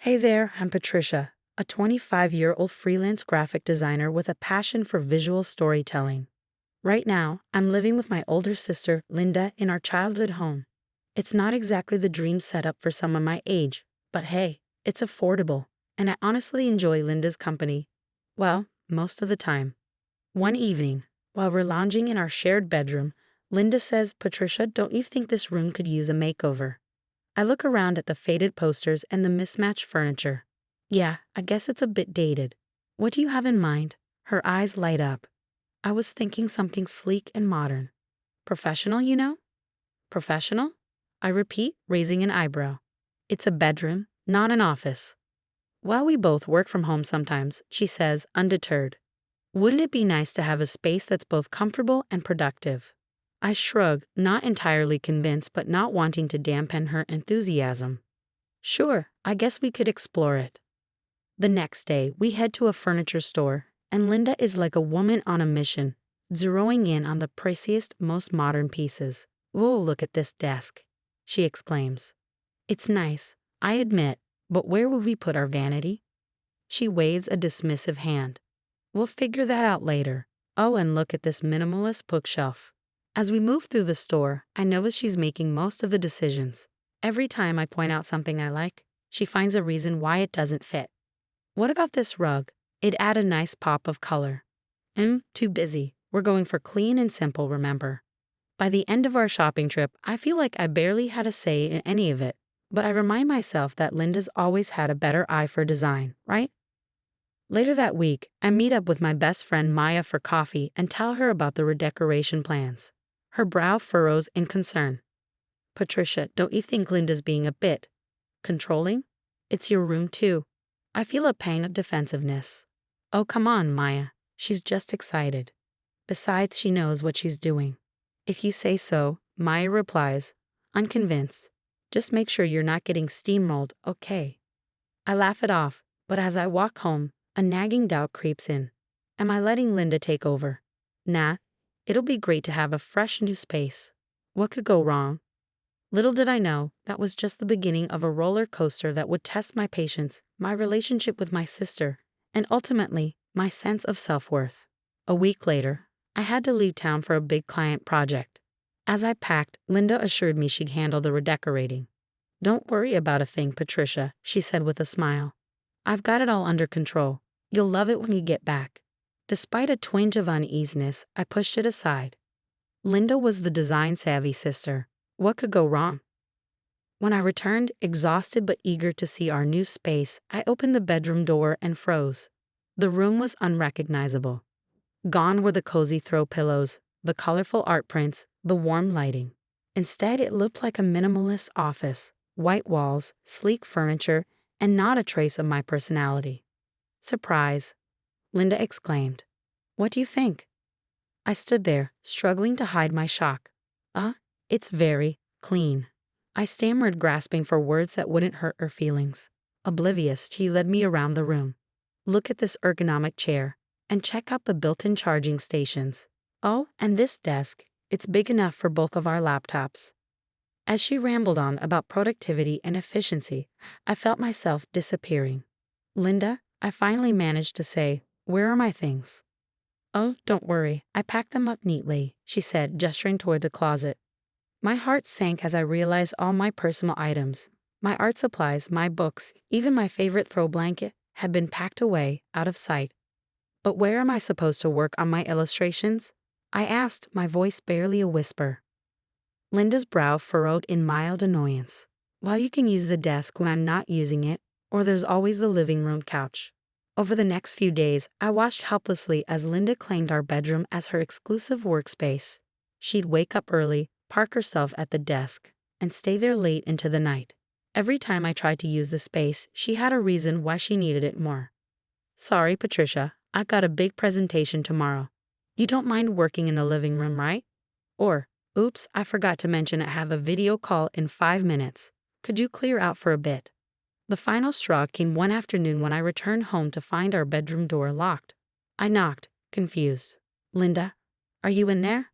Hey there, I'm Patricia, a 25-year-old freelance graphic designer with a passion for visual storytelling. Right now, I'm living with my older sister, Linda, in our childhood home. It's not exactly the dream setup for someone my age, but hey, it's affordable, and I honestly enjoy Linda's company. Well, most of the time. One evening, while we're lounging in our shared bedroom, Linda says, "Patricia, don't you think this room could use a makeover?" I look around at the faded posters and the mismatched furniture. Yeah, I guess it's a bit dated. What do you have in mind? Her eyes light up. I was thinking something sleek and modern. Professional, you know? Professional? I repeat, raising an eyebrow. It's a bedroom, not an office. Well, we both work from home sometimes, she says, undeterred. Wouldn't it be nice to have a space that's both comfortable and productive? I shrug, not entirely convinced but not wanting to dampen her enthusiasm. Sure, I guess we could explore it. The next day, we head to a furniture store, and Linda is like a woman on a mission, zeroing in on the priciest, most modern pieces. "Ooh, look at this desk," she exclaims. "It's nice, I admit, but where would we put our vanity?" She waves a dismissive hand. "We'll figure that out later. Oh, and look at this minimalist bookshelf." As we move through the store, I notice she's making most of the decisions. Every time I point out something I like, she finds a reason why it doesn't fit. "What about this rug? It'd add a nice pop of color." Too busy. We're going for clean and simple, remember? By the end of our shopping trip, I feel like I barely had a say in any of it, but I remind myself that Linda's always had a better eye for design, right? Later that week, I meet up with my best friend Maya for coffee and tell her about the redecoration plans. Her brow furrows in concern. "Patricia, don't you think Linda's being a bit controlling? It's your room too." I feel a pang of defensiveness. "Oh, come on, Maya. She's just excited. Besides, she knows what she's doing." "If you say so," Maya replies, unconvinced. "Just make sure you're not getting steamrolled, okay?" I laugh it off, but as I walk home, a nagging doubt creeps in. Am I letting Linda take over? Nah, it'll be great to have a fresh new space. What could go wrong? Little did I know, that was just the beginning of a roller coaster that would test my patience, my relationship with my sister, and ultimately, my sense of self-worth. A week later, I had to leave town for a big client project. As I packed, Linda assured me she'd handle the redecorating. "Don't worry about a thing, Patricia," she said with a smile. "I've got it all under control. You'll love it when you get back." Despite a twinge of uneasiness, I pushed it aside. Linda was the design-savvy sister. What could go wrong? When I returned, exhausted but eager to see our new space, I opened the bedroom door and froze. The room was unrecognizable. Gone were the cozy throw pillows, the colorful art prints, the warm lighting. Instead, it looked like a minimalist office, white walls, sleek furniture, and not a trace of my personality. "Surprise," Linda exclaimed. "What do you think?" I stood there, struggling to hide my shock. It's very clean." I stammered, grasping for words that wouldn't hurt her feelings. Oblivious, she led me around the room. "Look at this ergonomic chair, and check out the built-in charging stations. Oh, and this desk, it's big enough for both of our laptops." As she rambled on about productivity and efficiency, I felt myself disappearing. "Linda," I finally managed to say, "where are my things?" "Oh, don't worry, I packed them up neatly," she said, gesturing toward the closet. My heart sank as I realized all my personal items, my art supplies, my books, even my favorite throw blanket, had been packed away, out of sight. "But where am I supposed to work on my illustrations?" I asked, my voice barely a whisper. Linda's brow furrowed in mild annoyance. "Well, you can use the desk when I'm not using it, or there's always the living room couch." Over the next few days, I watched helplessly as Linda claimed our bedroom as her exclusive workspace. She'd wake up early, park herself at the desk, and stay there late into the night. Every time I tried to use the space, she had a reason why she needed it more. "Sorry, Patricia, I've got a big presentation tomorrow. You don't mind working in the living room, right?" Or, "Oops, I forgot to mention I have a video call in 5 minutes. Could you clear out for a bit?" The final straw came one afternoon when I returned home to find our bedroom door locked. I knocked, confused. "Linda, are you in there?"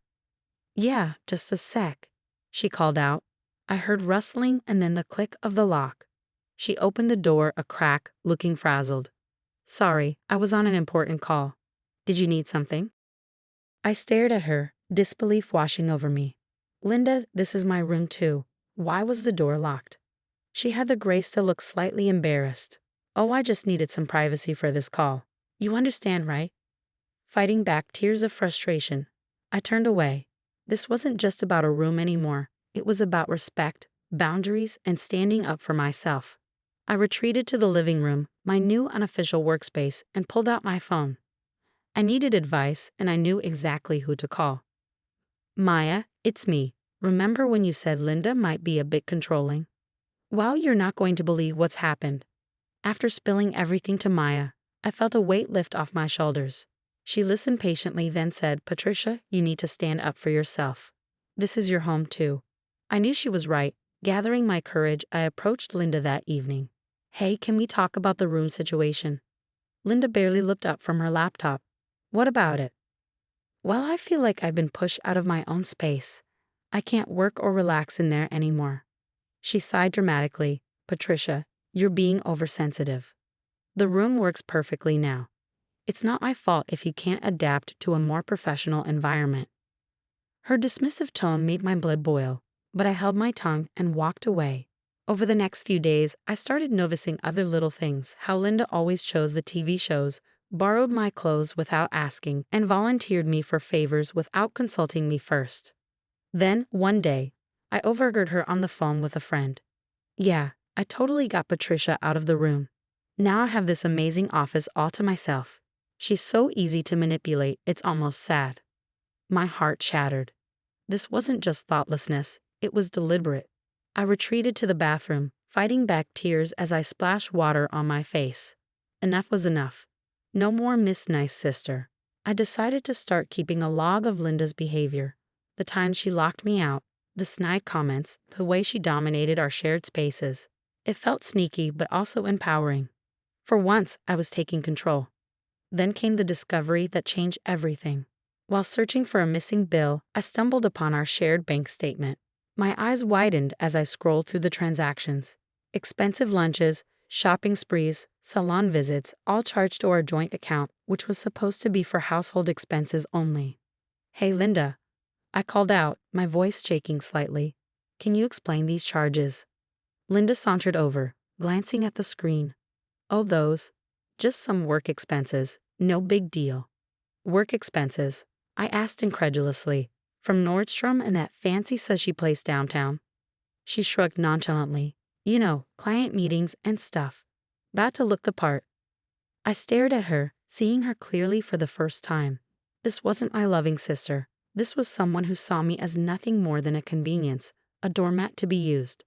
"Yeah, just a sec," she called out. I heard rustling and then the click of the lock. She opened the door a crack, looking frazzled. Sorry, I was on an important call. Did you need something? I stared at her, disbelief washing over me. Linda, this is my room too. Why was the door locked? She had the grace to look slightly embarrassed. Oh, I just needed some privacy for this call. You understand, right? Fighting back tears of frustration, I turned away. This wasn't just about a room anymore. It was about respect, boundaries, and standing up for myself. I retreated to the living room, my new unofficial workspace, and pulled out my phone. I needed advice, and I knew exactly who to call. Maya, it's me. Remember when you said Linda might be a bit controlling? Well, you're not going to believe what's happened. After spilling everything to Maya, I felt a weight lift off my shoulders. She listened patiently, then said, Patricia, you need to stand up for yourself. This is your home too. I knew she was right. Gathering my courage, I approached Linda that evening. Hey, can we talk about the room situation? Linda barely looked up from her laptop. What about it? Well, I feel like I've been pushed out of my own space. I can't work or relax in there anymore. She sighed dramatically. Patricia, you're being oversensitive. The room works perfectly now. It's not my fault if you can't adapt to a more professional environment. Her dismissive tone made my blood boil, but I held my tongue and walked away. Over the next few days, I started noticing other little things, how Linda always chose the TV shows, borrowed my clothes without asking, and volunteered me for favors without consulting me first. Then, one day, I overheard her on the phone with a friend. Yeah, I totally got Patricia out of the room. Now I have this amazing office all to myself. She's so easy to manipulate, it's almost sad. My heart shattered. This wasn't just thoughtlessness, it was deliberate. I retreated to the bathroom, fighting back tears as I splashed water on my face. Enough was enough. No more Miss Nice Sister. I decided to start keeping a log of Linda's behavior. The times she locked me out, the snide comments, the way she dominated our shared spaces. It felt sneaky but also empowering. For once, I was taking control. Then came the discovery that changed everything. While searching for a missing bill, I stumbled upon our shared bank statement. My eyes widened as I scrolled through the transactions. Expensive lunches, shopping sprees, salon visits, all charged to our joint account, which was supposed to be for household expenses only. Hey, Linda. I called out, my voice shaking slightly. Can you explain these charges? Linda sauntered over, glancing at the screen. Oh, those. Just some work expenses. No big deal. Work expenses? I asked incredulously. From Nordstrom and that fancy sushi place downtown. She shrugged nonchalantly. You know, client meetings and stuff. About to look the part. I stared at her, seeing her clearly for the first time. This wasn't my loving sister. This was someone who saw me as nothing more than a convenience, a doormat to be used.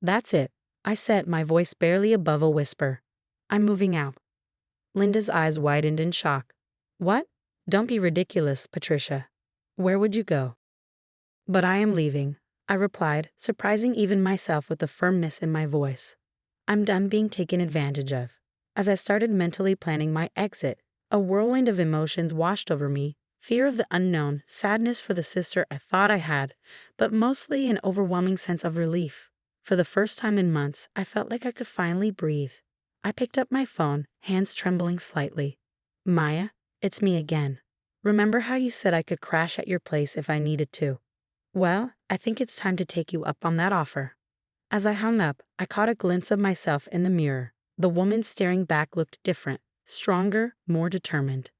That's it, I said, my voice barely above a whisper. I'm moving out. Linda's eyes widened in shock. What? Don't be ridiculous, Patricia. Where would you go? But I am leaving, I replied, surprising even myself with the firmness in my voice. I'm done being taken advantage of. As I started mentally planning my exit, a whirlwind of emotions washed over me. Fear of the unknown, sadness for the sister I thought I had, but mostly an overwhelming sense of relief. For the first time in months, I felt like I could finally breathe. I picked up my phone, hands trembling slightly. Maya, it's me again. Remember how you said I could crash at your place if I needed to? Well, I think it's time to take you up on that offer. As I hung up, I caught a glimpse of myself in the mirror. The woman staring back looked different, stronger, more determined.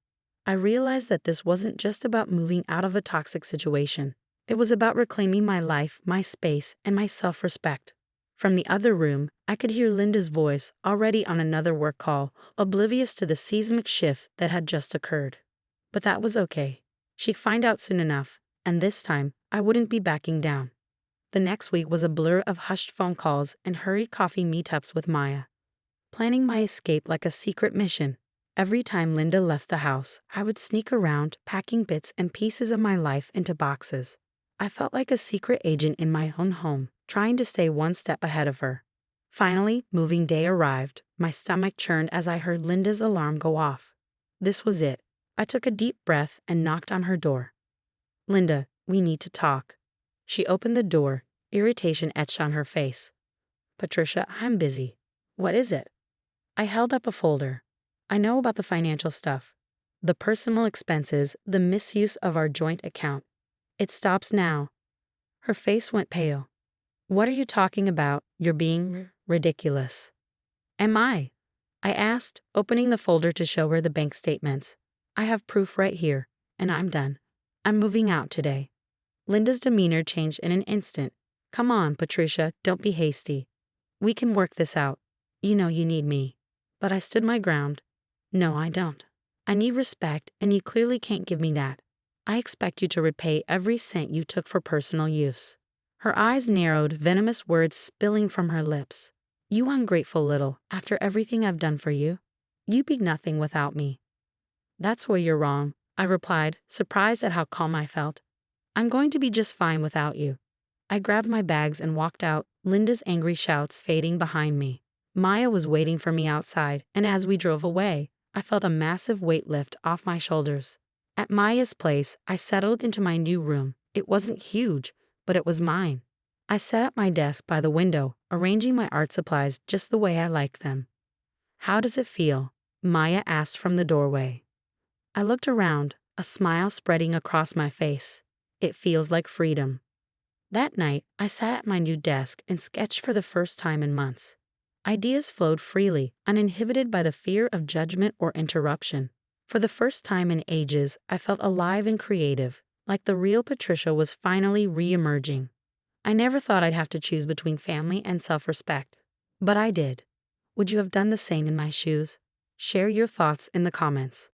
I realized that this wasn't just about moving out of a toxic situation. It was about reclaiming my life, my space, and my self-respect. From the other room, I could hear Linda's voice, already on another work call, oblivious to the seismic shift that had just occurred. But that was okay. She'd find out soon enough, and this time, I wouldn't be backing down. The next week was a blur of hushed phone calls and hurried coffee meetups with Maya. Planning my escape like a secret mission. Every time Linda left the house, I would sneak around, packing bits and pieces of my life into boxes. I felt like a secret agent in my own home, trying to stay one step ahead of her. Finally, moving day arrived. My stomach churned as I heard Linda's alarm go off. This was it. I took a deep breath and knocked on her door. Linda, we need to talk. She opened the door, irritation etched on her face. Patricia, I'm busy. What is it? I held up a folder. I know about the financial stuff. The personal expenses, the misuse of our joint account. It stops now. Her face went pale. What are you talking about? You're being ridiculous. Am I? I asked, opening the folder to show her the bank statements. I have proof right here, and I'm done. I'm moving out today. Linda's demeanor changed in an instant. Come on, Patricia, don't be hasty. We can work this out. You know you need me. But I stood my ground. No, I don't. I need respect, and you clearly can't give me that. I expect you to repay every cent you took for personal use. Her eyes narrowed, venomous words spilling from her lips. You ungrateful little, after everything I've done for you. You'd be nothing without me. That's where you're wrong, I replied, surprised at how calm I felt. I'm going to be just fine without you. I grabbed my bags and walked out, Linda's angry shouts fading behind me. Maya was waiting for me outside, and as we drove away, I felt a massive weight lift off my shoulders. At Maya's place, I settled into my new room. It wasn't huge, but it was mine. I sat at my desk by the window, arranging my art supplies just the way I like them. How does it feel? Maya asked from the doorway. I looked around, a smile spreading across my face. It feels like freedom. That night, I sat at my new desk and sketched for the first time in months. Ideas flowed freely, uninhibited by the fear of judgment or interruption. For the first time in ages, I felt alive and creative, like the real Patricia was finally re-emerging. I never thought I'd have to choose between family and self-respect, but I did. Would you have done the same in my shoes? Share your thoughts in the comments.